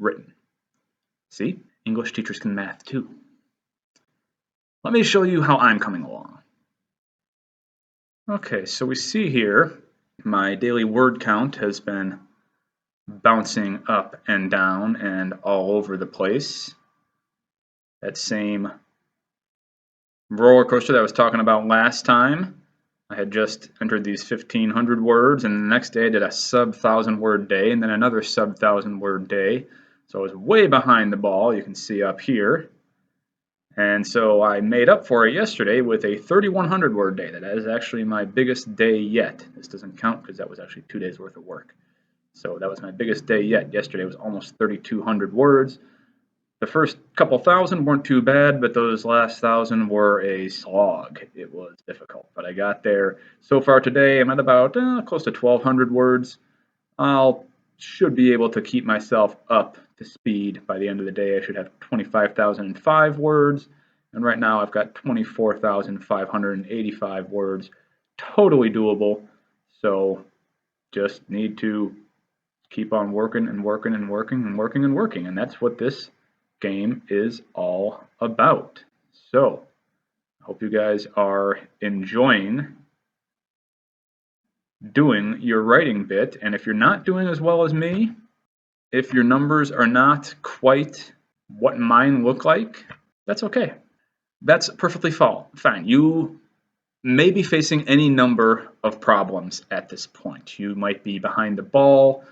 written. See, English teachers can math too. Let me show you how I'm coming along. Okay, so we see here my daily word count has been bouncing up and down and all over the place. That same roller coaster that I was talking about last time. I had just entered these 1,500 words, and the next day I did a sub-1,000 word day, and then another sub-1,000 word day. So I was way behind the ball, you can see up here. And so I made up for it yesterday with a 3,100 word day. That is actually my biggest day yet. This doesn't count because that was actually 2 days worth of work. So that was my biggest day yet. Yesterday was almost 3,200 words. The first couple thousand weren't too bad, but those last 1,000 were a slog. It was difficult, but I got there. So far today, I'm at about close to 1,200 words. Should be able to keep myself up to speed. By the end of the day, I should have 25,005 words, and right now I've got 24,585 words. Totally doable, so just need to keep on working and working and working and working and working, and that's what this game is all about. So I hope you guys are enjoying doing your writing bit, and if you're not doing as well as me, if your numbers are not quite what mine look like, that's okay. That's perfectly fine. You may be facing any number of problems at this point. You might be behind the ball,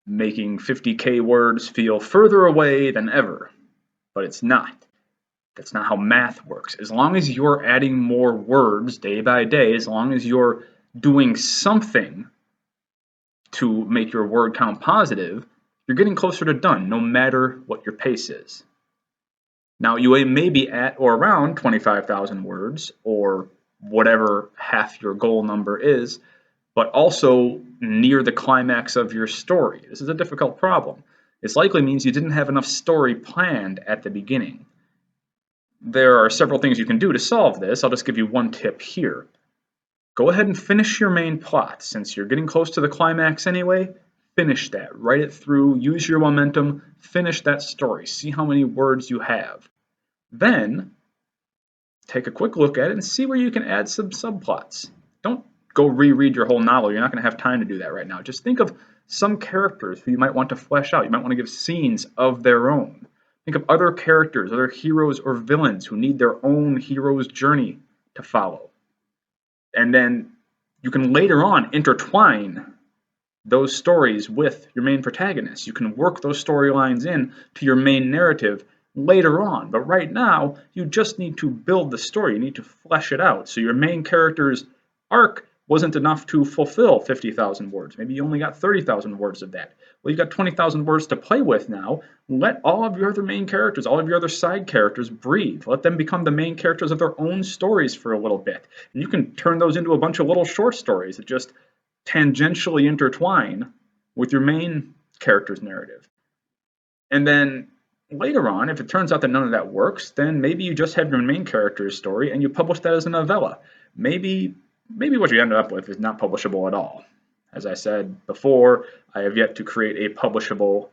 making 50K words feel further away than ever, but it's not. That's not how math works. As long as you're adding more words day by day, as long as you're doing something to make your word count positive, you're getting closer to done, no matter what your pace is. Now, you may be at or around 25,000 words, or whatever half your goal number is, but also near the climax of your story. This is a difficult problem. This likely means you didn't have enough story planned at the beginning. There are several things you can do to solve this. I'll just give you one tip here. Go ahead and finish your main plot. Since you're getting close to the climax anyway, finish that. Write it through, use your momentum, finish that story. See how many words you have. Then, take a quick look at it and see where you can add some subplots. Don't go reread your whole novel. You're not going to have time to do that right now. Just think of some characters who you might want to flesh out. You might want to give scenes of their own. Think of other characters, other heroes or villains who need their own hero's journey to follow. And then you can later on intertwine those stories with your main protagonist. You can work those storylines in to your main narrative later on. But right now, you just need to build the story. You need to flesh it out. So your main character's arc wasn't enough to fulfill 50,000 words. Maybe you only got 30,000 words of that. Well, you've got 20,000 words to play with now. Let all of your other main characters, all of your other side characters breathe. Let them become the main characters of their own stories for a little bit. And you can turn those into a bunch of little short stories that just tangentially intertwine with your main character's narrative. And then later on, if it turns out that none of that works, then maybe you just have your main character's story and you publish that as a novella. Maybe what you ended up with is not publishable at all. As I said before, I have yet to create a publishable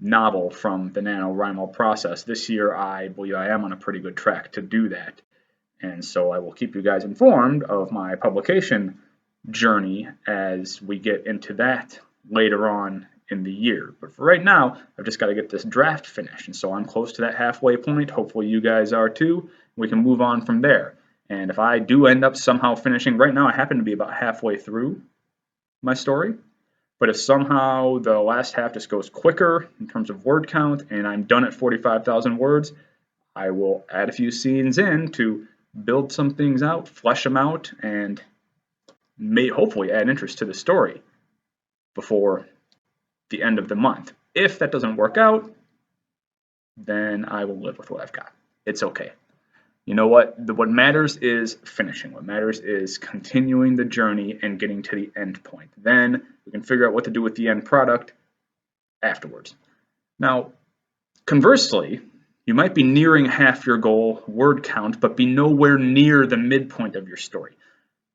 novel from the NaNoWriMo process. This year, I believe I am on a pretty good track to do that. And so I will keep you guys informed of my publication journey as we get into that later on in the year. But for right now, I've just got to get this draft finished. And so I'm close to that halfway point. Hopefully you guys are too. We can move on from there. And if I do end up somehow finishing, right now I happen to be about halfway through my story. But if somehow the last half just goes quicker in terms of word count and I'm done at 45,000 words, I will add a few scenes in to build some things out, flesh them out, and may hopefully add interest to the story before the end of the month. If that doesn't work out, then I will live with what I've got. It's okay. You know what? What matters is finishing. What matters is continuing the journey and getting to the end point. Then we can figure out what to do with the end product afterwards. Now, conversely, you might be nearing half your goal word count, but be nowhere near the midpoint of your story.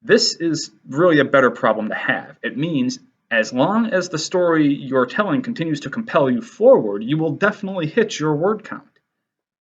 This is really a better problem to have. It means As long as the story you're telling continues to compel you forward, you will definitely hit your word count.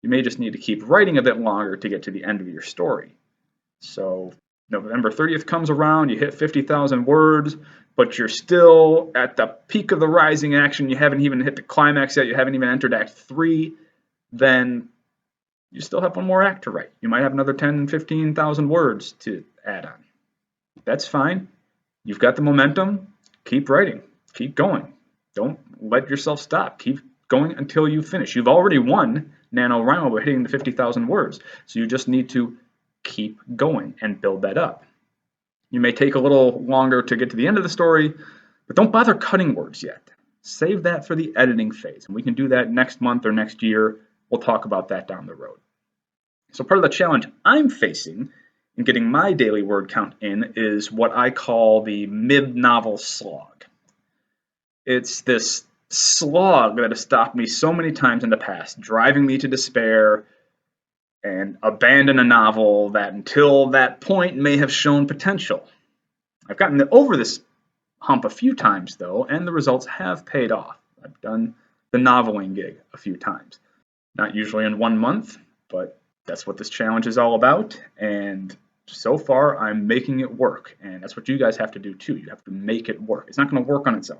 You may just need to keep writing a bit longer to get to the end of your story. So November 30th comes around, you hit 50,000 words, but you're still at the peak of the rising action, you haven't even hit the climax yet, you haven't even entered Act 3, then you still have one more act to write. You might have another 10, 15,000 words to add on. That's fine. You've got the momentum. Keep writing. Keep going. Don't let yourself stop. Keep going until you finish. You've already won NaNoWriMo by hitting the 50,000 words, so you just need to keep going and build that up. You may take a little longer to get to the end of the story, but don't bother cutting words yet. Save that for the editing phase, and we can do that next month or next year. We'll talk about that down the road. So part of the challenge I'm facing in getting my daily word count in is what I call the mid-novel slog. It's this slog that has stopped me so many times in the past, driving me to despair and abandon a novel that until that point may have shown potential. I've gotten over this hump a few times though, and the results have paid off. I've done the noveling gig a few times. Not usually in 1 month, but that's what this challenge is all about, and so far I'm making it work, and that's what you guys have to do too. You have to make it work. It's not going to work on its own.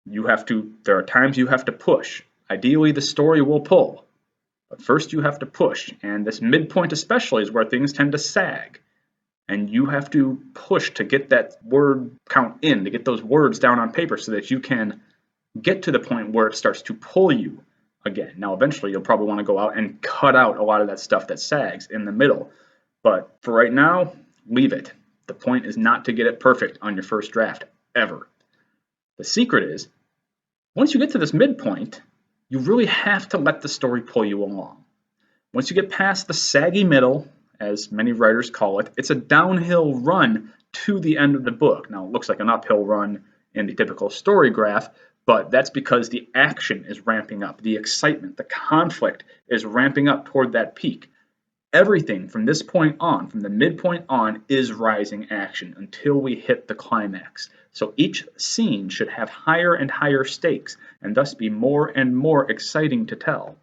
There are times you have to push. Ideally, the story will pull, but first you have to push, and this midpoint especially is where things tend to sag, and you have to push to get that word count in, to get those words down on paper so that you can get to the point where it starts to pull you again. Now, eventually, you'll probably want to go out and cut out a lot of that stuff that sags in the middle, but for right now, leave it. The point is not to get it perfect on your first draft, ever. The secret is, once you get to this midpoint, you really have to let the story pull you along. Once you get past the saggy middle, as many writers call it, it's a downhill run to the end of the book. Now, it looks like an uphill run in the typical story graph, but that's because the action is ramping up. The excitement, the conflict is ramping up toward that peak. Everything from this point on, from the midpoint on, is rising action until we hit the climax. So each scene should have higher and higher stakes, and thus be more and more exciting to tell.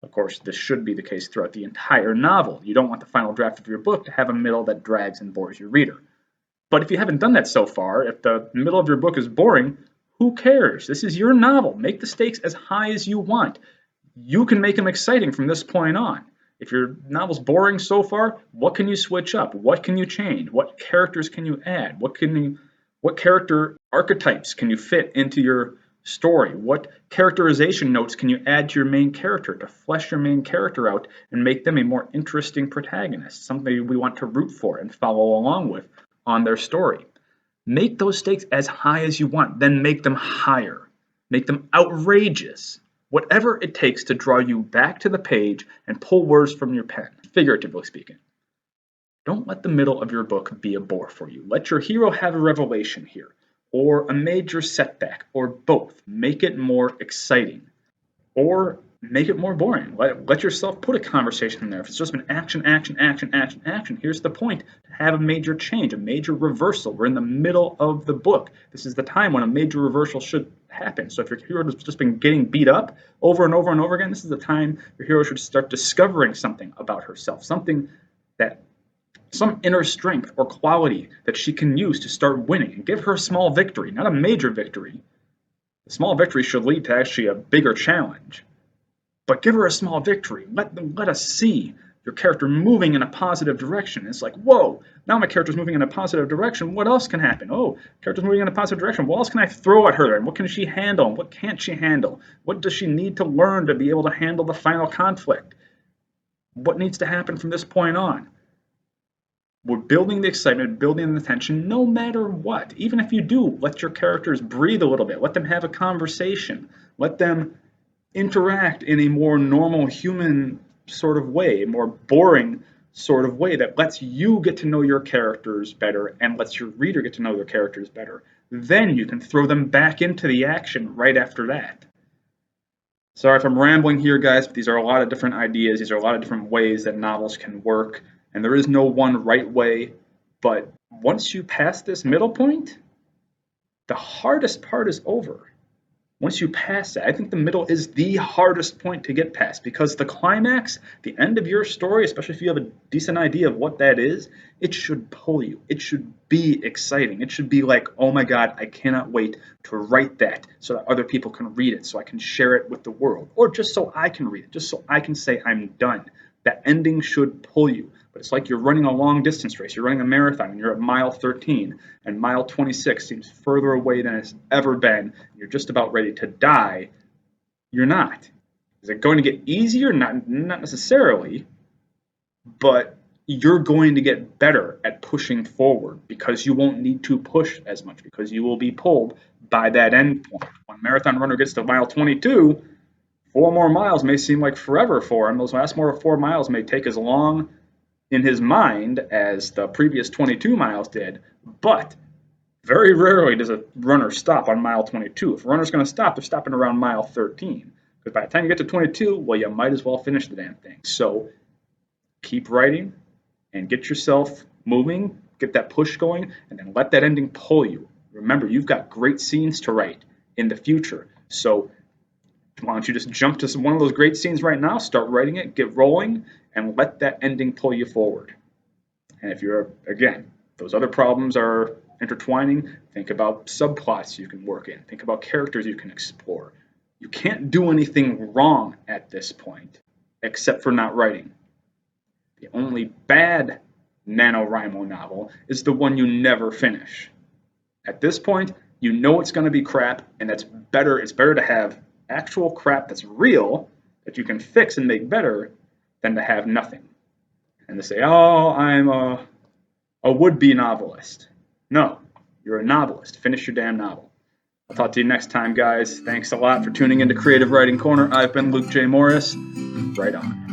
Of course, this should be the case throughout the entire novel. You don't want the final draft of your book to have a middle that drags and bores your reader. But if you haven't done that so far, if the middle of your book is boring, who cares? This is your novel. Make the stakes as high as you want. You can make them exciting from this point on. If your novel's boring so far, what can you switch up? What can you change? What characters can you add? What character archetypes can you fit into your story? What characterization notes can you add to your main character to flesh your main character out and make them a more interesting protagonist, somebody we want to root for and follow along with on their story? Make those stakes as high as you want, then make them higher. Make them outrageous. Whatever it takes to draw you back to the page and pull words from your pen, figuratively speaking. Don't let the middle of your book be a bore for you. Let your hero have a revelation here, or a major setback, or both. Make it more exciting, or make it more boring. Let yourself put a conversation in there. If it's just been action, action, action, action, action, here's the point. Have a major change, a major reversal. We're in the middle of the book. This is the time when a major reversal should happen. So if your hero has just been getting beat up over and over and over again, this is the time your hero should start discovering something about herself, some inner strength or quality that she can use to start winning, and give her a small victory, not a major victory. The small victory should lead to actually a bigger challenge. But give her a small victory. Let us see your character moving in a positive direction. It's like, whoa, now my character's moving in a positive direction. What else can happen? Oh, character's moving in a positive direction. What else can I throw at her? And what can she handle? And what can't she handle? What does she need to learn to be able to handle the final conflict? What needs to happen from this point on? We're building the excitement, building the tension, no matter what. Even if you do, let your characters breathe a little bit. Let them have a conversation. Let them interact in a more normal human sort of way, a more boring sort of way that lets you get to know your characters better and lets your reader get to know their characters better. Then you can throw them back into the action right after that. Sorry if I'm rambling here, guys, but these are a lot of different ideas. These are a lot of different ways that novels can work, and there is no one right way. But once you pass this middle point, the hardest part is over. Once you pass that, I think the middle is the hardest point to get past, because the climax, the end of your story, especially if you have a decent idea of what that is, it should pull you. It should be exciting. It should be like, oh my God, I cannot wait to write that so that other people can read it, so I can share it with the world, or just so I can read it, just so I can say I'm done. That ending should pull you. But it's like you're running a long distance race. You're running a marathon and you're at mile 13, and mile 26 seems further away than it's ever been. You're just about ready to die. You're not. Is it going to get easier? Not necessarily, but you're going to get better at pushing forward because you won't need to push as much, because you will be pulled by that end point. When a marathon runner gets to mile 22, 4 more miles may seem like forever for him. Those last 4 miles may take as long in his mind as the previous 22 miles did, but very rarely does a runner stop on mile 22. If a runner's going to stop, they're stopping around mile 13. Because by the time you get to 22, well, you might as well finish the damn thing. So keep writing and get yourself moving, get that push going, and then let that ending pull you. Remember, you've got great scenes to write in the future. So why don't you just jump to one of those great scenes right now, start writing it, get rolling, and let that ending pull you forward. And if you're, again, those other problems are intertwining, think about subplots you can work in. Think about characters you can explore. You can't do anything wrong at this point, except for not writing. The only bad NaNoWriMo novel is the one you never finish. At this point, you know it's going to be crap, and that's better. It's better to have actual crap that's real, that you can fix and make better, than to have nothing. And to say, oh, I'm a would-be novelist. No, you're a novelist. Finish your damn novel. I'll talk to you next time, guys. Thanks a lot for tuning into Creative Writing Corner. I've been Luke J. Morris. Right on.